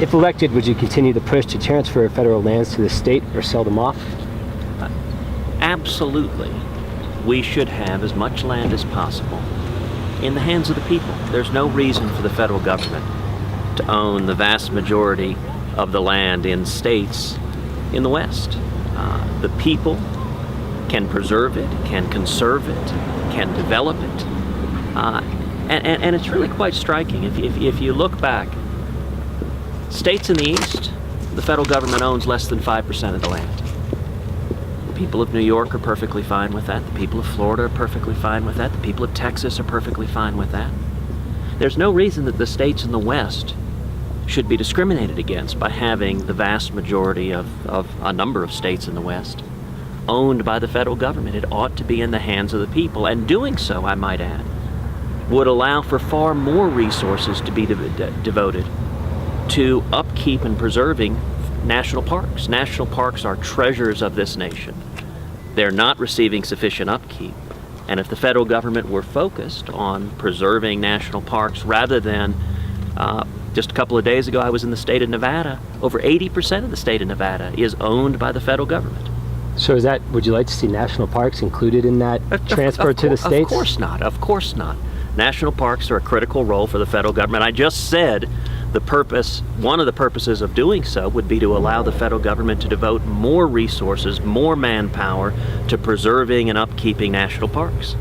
If elected, would you continue the push to transfer federal lands to the state or sell them off? Absolutely. We should have as much land as possible in the hands of the people. There's no reason for the federal government to own the vast majority of the land in states in the West. The people can preserve it, can conserve it, can develop it. And it's really quite striking. If you look back, states in the East, the federal government owns less than 5% of the land. The people of New York are perfectly fine with that. The people of Florida are perfectly fine with that. The people of Texas are perfectly fine with that. There's no reason that the states in the West should be discriminated against by having the vast majority of a number of states in the West owned by the federal government. It ought to be in the hands of the people, and doing so, I might add, would allow for far more resources to be devoted to upkeep and preserving national parks. National parks are treasures of this nation. They're not receiving sufficient upkeep. And if the federal government were focused on preserving national parks rather than just a couple of days ago, I was in the state of Nevada. Over 80% of the state of Nevada is owned by the federal government. So would you like to see national parks included in that transfer to the states? Of course not. Of course not. National parks are a critical role for the federal government. I just said one of the purposes of doing so would be to allow the federal government to devote more resources, more manpower to preserving and upkeeping national parks.